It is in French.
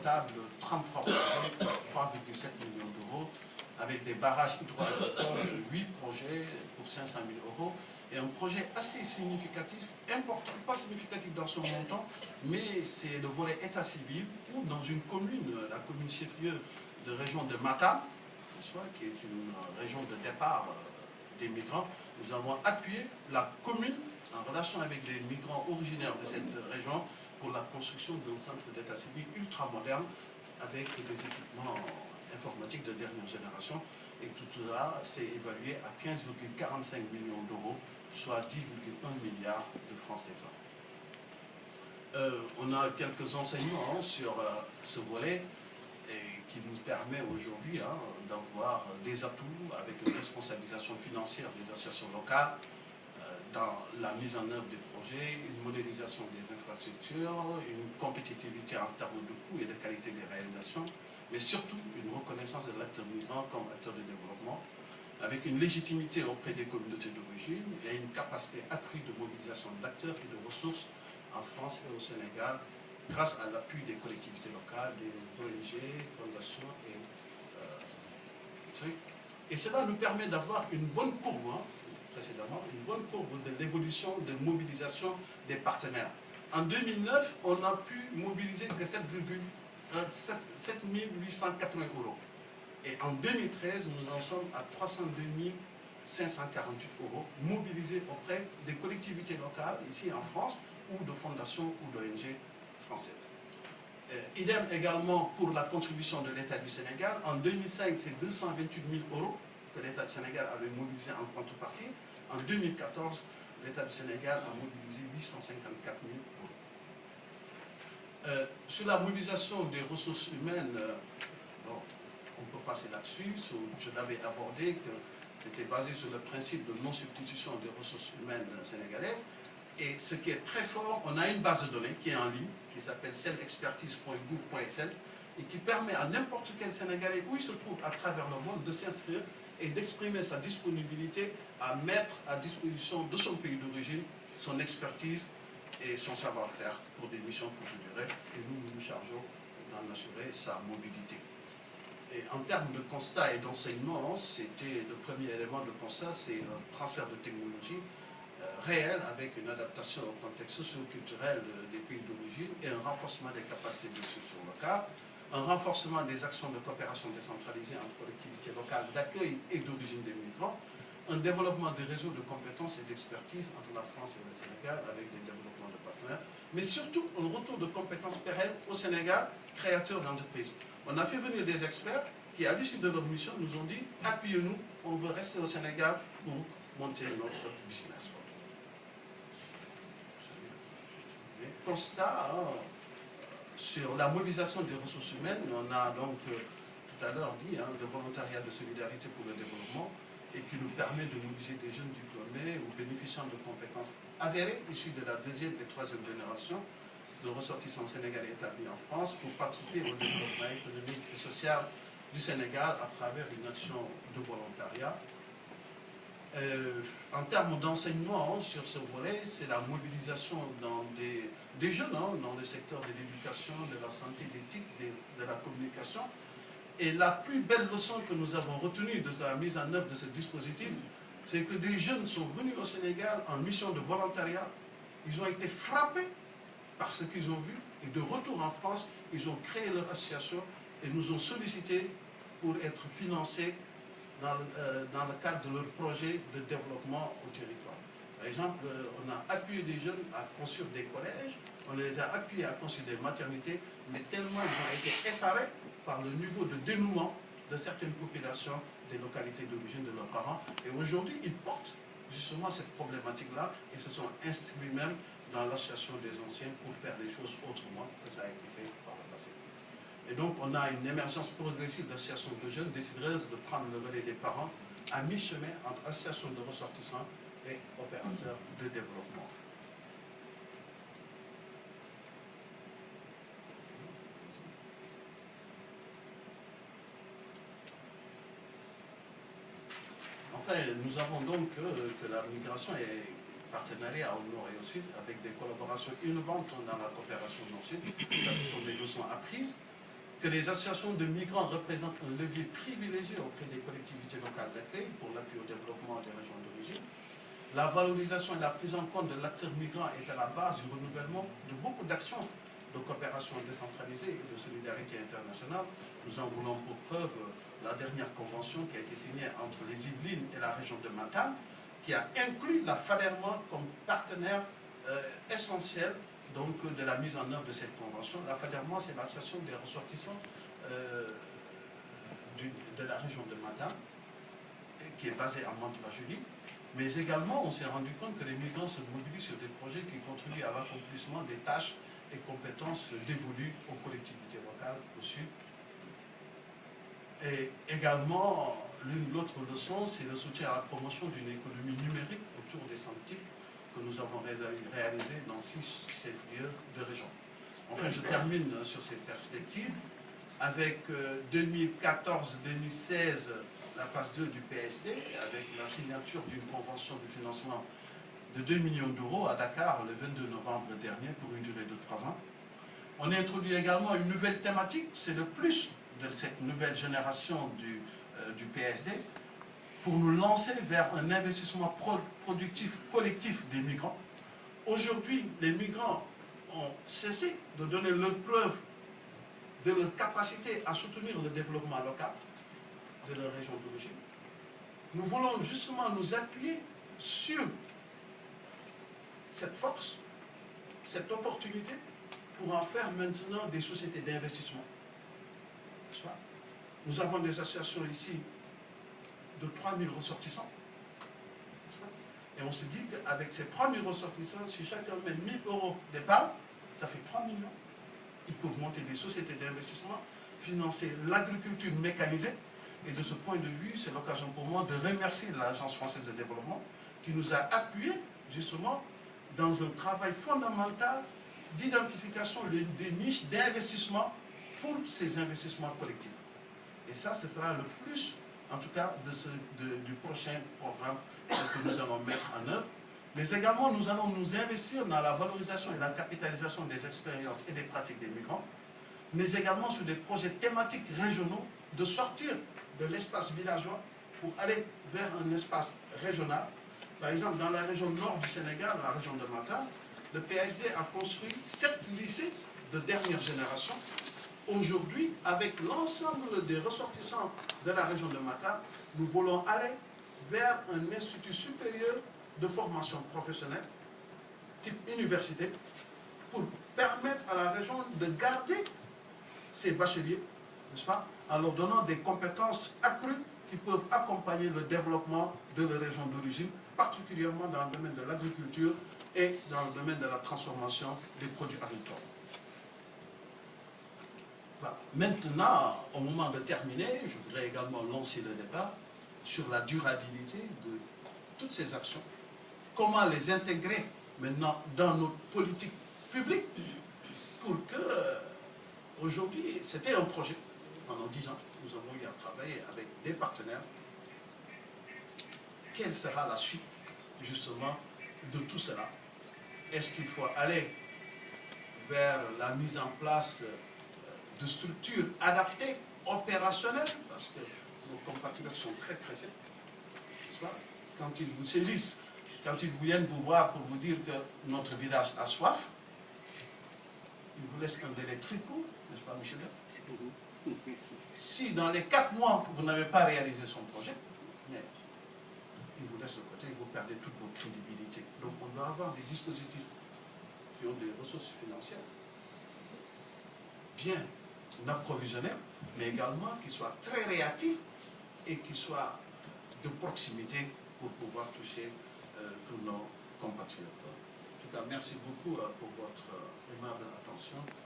total de 33 projets, 3,7 millions d'euros, avec des barrages hydroagricoles, 8 projets pour 500 000 euros, et un projet assez significatif, important, pas significatif dans son montant, mais c'est le volet état civil, où dans une commune, la commune chef-lieu de région de Matam, qui est une région de départ des migrants, nous avons appuyé la commune en relation avec des migrants originaires de cette région pour la construction d'un centre d'état civil ultra moderne avec des équipements informatiques de dernière génération. Et tout cela s'est évalué à 15,45 millions d'euros, soit 10,1 milliards de francs CFA. On a quelques enseignements sur ce volet et qui nous permet aujourd'hui d'avoir des atouts avec une responsabilisation financière des associations locales dans la mise en œuvre des projets, une modélisation des infrastructures, une compétitivité en termes de coûts et de qualité des réalisations, mais surtout une reconnaissance de l'acteur migrant comme acteur de développement, avec une légitimité auprès des communautés d'origine et une capacité accrue de mobilisation d'acteurs et de ressources en France et au Sénégal, grâce à l'appui des collectivités locales, des ONG, fondations et cela nous permet d'avoir une bonne courbe, précédemment, une bonne courbe de l'évolution de mobilisation des partenaires. En 2009, on a pu mobiliser que 7 880 euros. Et en 2013, nous en sommes à 302 548 euros mobilisés auprès des collectivités locales, ici en France, ou de fondations ou d'ONG françaises. Idem également pour la contribution de l'État du Sénégal. En 2005, c'est 228 000 euros que l'État du Sénégal avait mobilisé en contrepartie. En 2014, l'État du Sénégal a mobilisé 854 000 euros. Sur la mobilisation des ressources humaines, on peut passer là-dessus. Je l'avais abordé que c'était basé sur le principe de non-substitution des ressources humaines sénégalaises. Et ce qui est très fort, on a une base de données qui est en ligne, qui s'appelle selexpertise.gouv.sn et qui permet à n'importe quel Sénégalais, où il se trouve à travers le monde, de s'inscrire et d'exprimer sa disponibilité à mettre à disposition de son pays d'origine son expertise et son savoir-faire pour des missions courte durée. Et nous nous chargeons d'en assurer sa mobilité. Et en termes de constat et d'enseignement, c'était le premier élément de constat, c'est un transfert de technologie réel avec une adaptation au contexte socio-culturel des pays d'origine et un renforcement des capacités de structures locales, un renforcement des actions de coopération décentralisée entre collectivités locales d'accueil et d'origine des migrants, un développement des réseaux de compétences et d'expertise entre la France et le Sénégal avec des développements de partenaires, mais surtout un retour de compétences pérennes au Sénégal, créateurs d'entreprises. On a fait venir des experts qui, à l'issue de leur mission, nous ont dit « appuyez-nous, on veut rester au Sénégal pour monter notre business ». Constat sur la mobilisation des ressources humaines, on a donc tout à l'heure dit le volontariat de solidarité pour le développement et qui nous permet de mobiliser des jeunes diplômés ou bénéficiant de compétences avérées issues de la deuxième et troisième génération de ressortissants sénégalais établis en France pour participer au développement économique et social du Sénégal à travers une action de volontariat. En termes d'enseignement sur ce volet, c'est la mobilisation des jeunes dans le secteur de l'éducation, de la santé, d'éthique, de la communication. Et la plus belle leçon que nous avons retenue de la mise en œuvre de ce dispositif, c'est que des jeunes sont venus au Sénégal en mission de volontariat. Ils ont été frappés par ce qu'ils ont vu et de retour en France, ils ont créé leur association et nous ont sollicité pour être financés dans le cadre de leur projet de développement au territoire. Par exemple, on a appuyé des jeunes à construire des collèges, on les a appuyés à construire des maternités, mais tellement ils ont été effarés par le niveau de dénouement de certaines populations des localités d'origine de leurs parents. Et aujourd'hui, ils portent justement cette problématique-là et se sont inscrits même dans l'association des anciens pour faire les choses autrement que ça a été fait par le passé. Et donc, on a une émergence progressive d'associations de jeunes désireuses de prendre le relais des parents à mi-chemin entre associations de ressortissants et opérateurs de développement. Enfin, nous avons donc que la migration est partenariat au nord et au sud avec des collaborations innovantes dans la coopération nord-sud. Ça, ce sont des leçons apprises. que les associations de migrants représentent un levier privilégié auprès des collectivités locales d'accueil pour l'appui au développement des régions d'origine. La valorisation et la prise en compte de l'acteur migrant est à la base du renouvellement de beaucoup d'actions de coopération décentralisée et de solidarité internationale. Nous en voulons pour preuve la dernière convention qui a été signée entre les Yvelines et la région de Matam, qui a inclus la FADERMA comme partenaire essentiel donc, de la mise en œuvre de cette convention. La FADERMA, c'est l'association des ressortissants de la région de Matam, qui est basée à Mantes-la-Jolie. Mais également, on s'est rendu compte que les migrants se mobilisent sur des projets qui contribuent à l'accomplissement des tâches et compétences dévolues aux collectivités locales au sud. Et également, l'autre leçon, c'est le soutien à la promotion d'une économie numérique autour des centres types que nous avons réalisé dans 6 chefs-lieux de région. Enfin, je termine sur ces perspectives avec 2014-2016, la phase 2 du PSD, avec la signature d'une convention de financement de 2 millions d'euros à Dakar le 22 novembre dernier pour une durée de 3 ans. On a introduit également une nouvelle thématique, c'est le plus de cette nouvelle génération du PSD, pour nous lancer vers un investissement productif collectif des migrants. Aujourd'hui, les migrants ont cessé de donner leur preuve de leur capacité à soutenir le développement local de leur région d'origine. Nous voulons justement nous appuyer sur cette force, cette opportunité, pour en faire maintenant des sociétés d'investissement. Nous avons des associations ici de 3000 ressortissants. Et on se dit qu'avec ces 3000 ressortissants, si chacun met 1000 euros d'épargne, ça fait 3 millions. Ils peuvent monter des sociétés d'investissement, financer l'agriculture mécanisée. Et de ce point de vue, c'est l'occasion pour moi de remercier l'Agence française de développement qui nous a appuyés justement dans un travail fondamental d'identification des niches d'investissement pour ces investissements collectifs. Et ça, ce sera le plus, en tout cas, du prochain programme que nous allons mettre en œuvre. Mais également, nous allons nous investir dans la valorisation et la capitalisation des expériences et des pratiques des migrants, mais également sur des projets thématiques régionaux, de sortir de l'espace villageois pour aller vers un espace régional. Par exemple, dans la région nord du Sénégal, la région de Matam, le PSD a construit 7 lycées de dernière génération. Aujourd'hui, avec l'ensemble des ressortissants de la région de Matam, nous voulons aller vers un institut supérieur de formation professionnelle, type université, pour permettre à la région de garder ses bacheliers, n'est-ce pas, en leur donnant des compétences accrues qui peuvent accompagner le développement de la région d'origine, particulièrement dans le domaine de l'agriculture et dans le domaine de la transformation des produits agricoles. Voilà. Maintenant, au moment de terminer, je voudrais également lancer le débat sur la durabilité de toutes ces actions. Comment les intégrer maintenant dans notre politique publique pour que, aujourd'hui, c'était un projet. Pendant 10 ans, nous avons eu à travailler avec des partenaires. Quelle sera la suite, justement, de tout cela? Est-ce qu'il faut aller vers la mise en place de structures adaptées, opérationnelles, parce que nos compatriotes sont très pressés. Quand ils vous saisissent, quand ils viennent vous voir pour vous dire que notre village a soif, ils vous laissent un délai très court, n'est-ce pas, Michel? Si dans les 4 mois, vous n'avez pas réalisé son projet, mais il vous laisse de côté, vous perdez toute votre crédibilité. Donc on doit avoir des dispositifs qui ont des ressources financières bien approvisionnés, mais également qui soient très réactifs et qui soient de proximité pour pouvoir toucher tous nos compatriotes. En tout cas, merci beaucoup pour votre aimable attention.